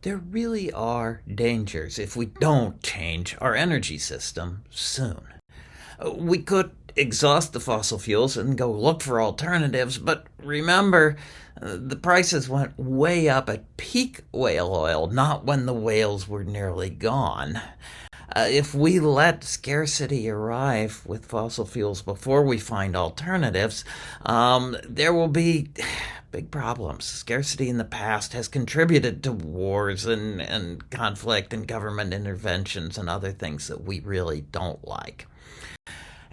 There really are dangers if we don't change our energy system soon. We could exhaust the fossil fuels and go look for alternatives, but remember, the prices went way up at peak whale oil, not when the whales were nearly gone. If we let scarcity arrive with fossil fuels before we find alternatives, there will be big problems. Scarcity in the past has contributed to wars and conflict and government interventions and other things that we really don't like.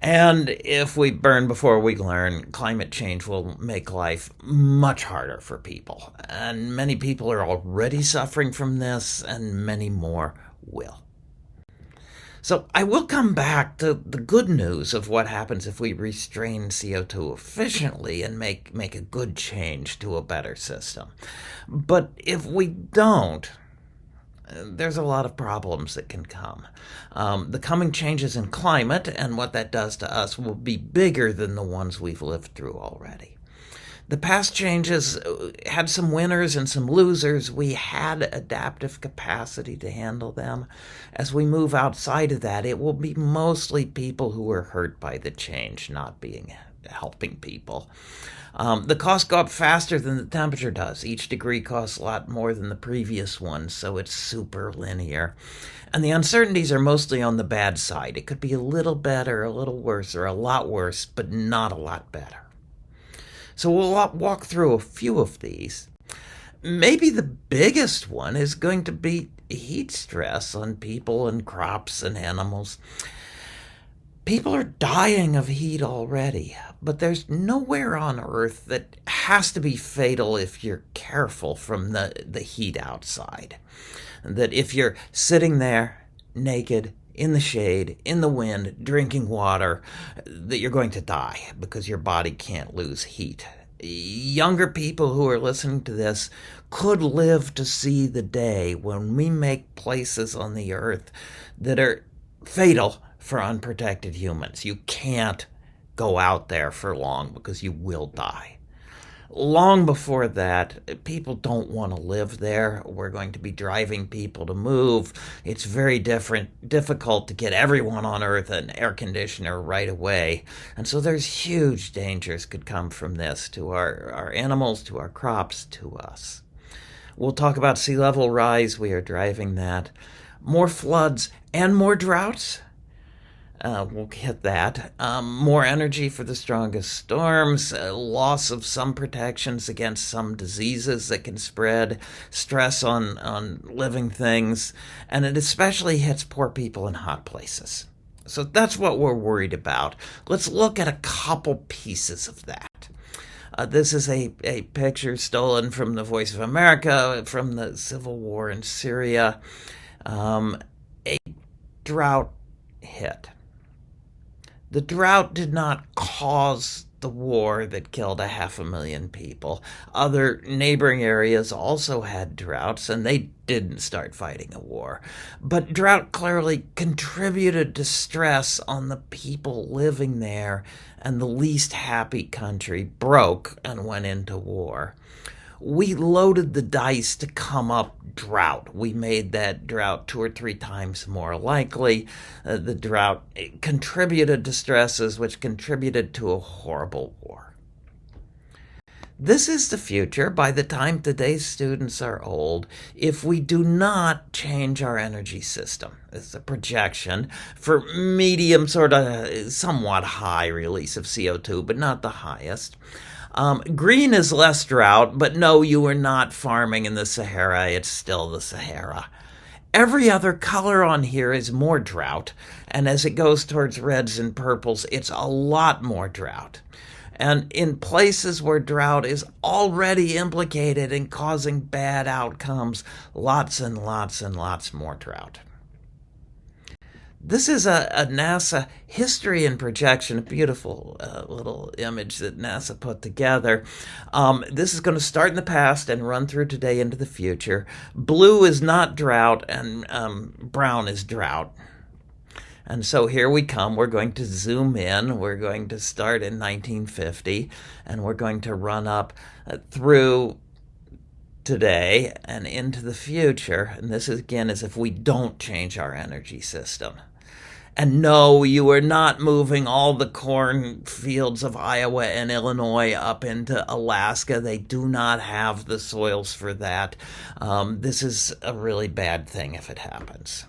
And if we burn before we learn, climate change will make life much harder for people. And many people are already suffering from this, and many more will. So I will come back to the good news of what happens if we restrain CO2 efficiently and make a good change to a better system. But if we don't, there's a lot of problems that can come. The coming changes in climate and what that does to us will be bigger than the ones we've lived through already. The past changes had some winners and some losers. We had adaptive capacity to handle them. As we move outside of that, it will be mostly people who are hurt by the change, not being helping people. The costs go up faster than the temperature does. Each degree costs a lot more than the previous one, so it's super linear. And the uncertainties are mostly on the bad side. It could be a little better, a little worse, or a lot worse, but not a lot better. So we'll walk through a few of these. Maybe the biggest one is going to be heat stress on people and crops and animals. People are dying of heat already, but there's nowhere on Earth that has to be fatal if you're careful from the heat outside. That if you're sitting there naked, in the shade, in the wind, drinking water, that you're going to die because your body can't lose heat. Younger people who are listening to this could live to see the day when we make places on the earth that are fatal for unprotected humans. You can't go out there for long because you will die. Long before that, people don't want to live there. We're going to be driving people to move. It's very difficult to get everyone on Earth an air conditioner right away. And so there's huge dangers could come from this to our animals, to our crops, to us. We'll talk about sea level rise. We are driving that. More floods and more droughts. We'll hit that. More energy for the strongest storms, loss of some protections against some diseases that can spread, stress on living things, and it especially hits poor people in hot places. So that's what we're worried about. Let's look at a couple pieces of that. This is a picture stolen from the Voice of America from the civil war in Syria. A drought hit. The drought did not cause the war that killed 500,000 people. Other neighboring areas also had droughts, and they didn't start fighting a war. But drought clearly contributed to stress on the people living there, and the least happy country broke and went into war. We loaded the dice to come up drought. We made that drought 2 or 3 times more likely. The drought contributed to stresses, which contributed to a horrible war. This is the future by the time today's students are old if we do not change our energy system. It's a projection for medium, sort of somewhat high release of CO2, but not the highest. Green is less drought, but no, you are not farming in the Sahara. It's still the Sahara. Every other color on here is more drought, and as it goes towards reds and purples, it's a lot more drought. And in places where drought is already implicated in causing bad outcomes, lots and lots and lots more drought. This is a NASA history and projection, a beautiful little image that NASA put together. This is going to start in the past and run through today into the future. Blue is not drought, and brown is drought. And so here we come. We're going to zoom in. We're going to start in 1950, and we're going to run up through today and into the future, and this is again as if we don't change our energy system. And no, you are not moving all the cornfields of Iowa and Illinois up into Alaska. They do not have the soils for that. This is a really bad thing if it happens.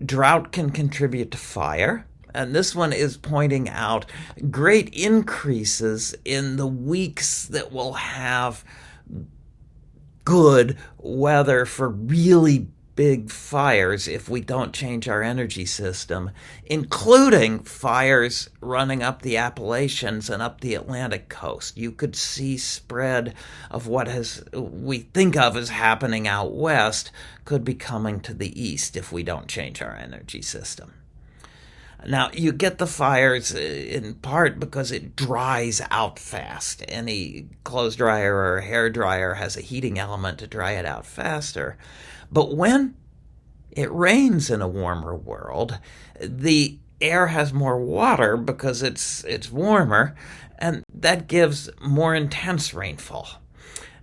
Drought can contribute to fire. And this one is pointing out great increases in the weeks that will have good weather for really big fires if we don't change our energy system, including fires running up the Appalachians and up the Atlantic coast. You could see spread of what we think of as happening out west could be coming to the east if we don't change our energy system. Now, you get the fires in part because it dries out fast. Any clothes dryer or hair dryer has a heating element to dry it out faster. But when it rains in a warmer world, the air has more water because it's warmer, and that gives more intense rainfall.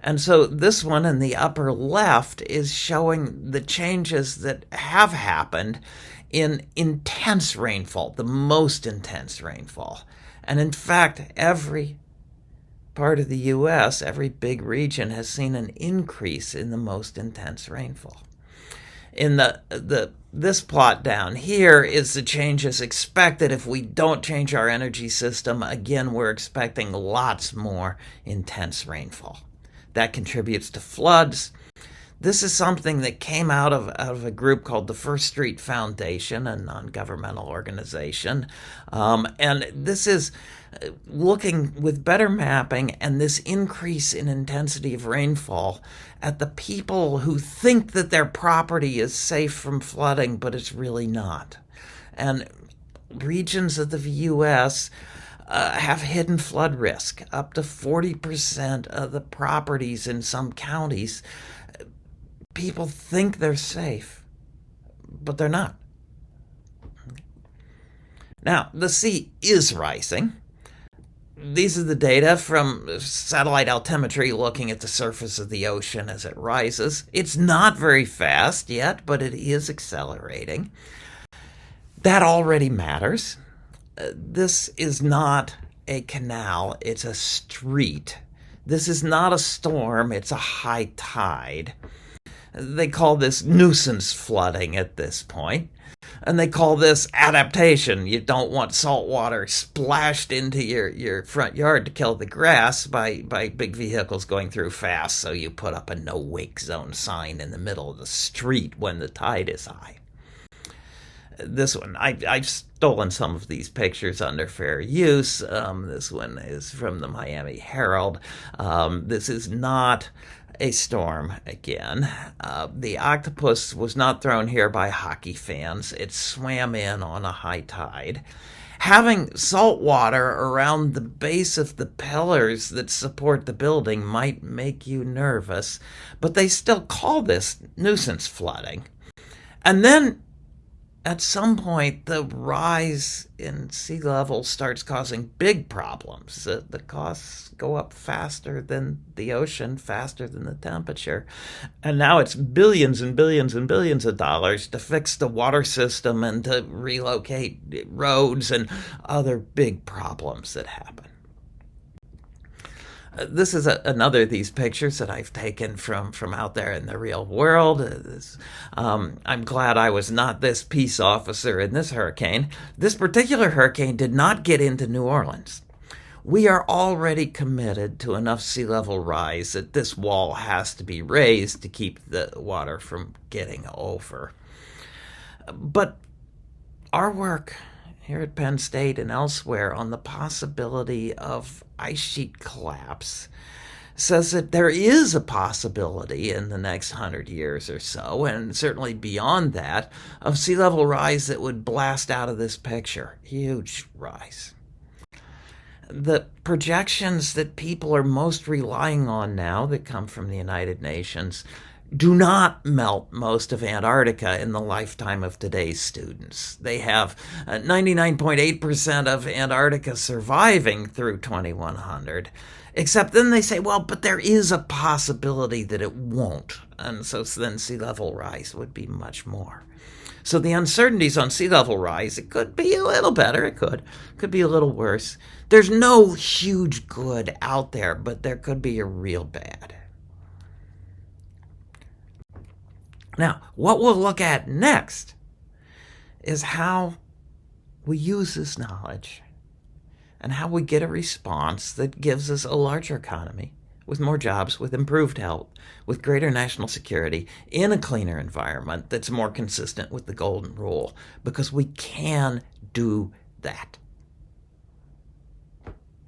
And so this one in the upper left is showing the changes that have happened in intense rainfall, the most intense rainfall. And in fact, every part of the U.S., every big region has seen an increase in the most intense rainfall. In this plot down here is the changes expected if we don't change our energy system. Again, we're expecting lots more intense rainfall. That contributes to floods. This is something that came out of a group called the First Street Foundation, a non-governmental organization. And this is looking with better mapping and this increase in intensity of rainfall at the people who think that their property is safe from flooding, but it's really not. And regions of the U.S. Have hidden flood risk. Up to 40% of the properties in some counties, people think they're safe, but they're not. Now, the sea is rising. These are the data from satellite altimetry looking at the surface of the ocean as it rises. It's not very fast yet, but it is accelerating. That already matters. This is not a canal, it's a street. This is not a storm, it's a high tide. They call this nuisance flooding at this point, and they call this adaptation. You don't want salt water splashed into your front yard to kill the grass by big vehicles going through fast, so you put up a no-wake zone sign in the middle of the street when the tide is high. This one, I've stolen some of these pictures under fair use. This one is from the Miami Herald. This is not a storm again. The octopus was not thrown here by hockey fans. It swam in on a high tide. Having salt water around the base of the pillars that support the building might make you nervous, but they still call this nuisance flooding. And then at some point, the rise in sea level starts causing big problems. The costs go up faster than the ocean, faster than the temperature. And now it's billions and billions and billions of dollars to fix the water system and to relocate roads and other big problems that happen. This is another of these pictures that I've taken from out there in the real world. I'm glad I was not this peace officer in this hurricane. This particular hurricane did not get into New Orleans. We are already committed to enough sea level rise that this wall has to be raised to keep the water from getting over. But our work here at Penn State and elsewhere on the possibility of ice sheet collapse says that there is a possibility in the next 100 years or so, and certainly beyond that, of sea level rise that would blast out of this picture. Huge rise. The projections that people are most relying on now that come from the United Nations do not melt most of Antarctica in the lifetime of today's students. They have 99.8% of Antarctica surviving through 2100. Except then they say, well, but there is a possibility that it won't. And so then sea level rise would be much more. So the uncertainties on sea level rise, it could be a little better, it could be a little worse. There's no huge good out there, but there could be a real bad. Now, what we'll look at next is how we use this knowledge and how we get a response that gives us a larger economy with more jobs, with improved health, with greater national security, in a cleaner environment that's more consistent with the Golden Rule, because we can do that.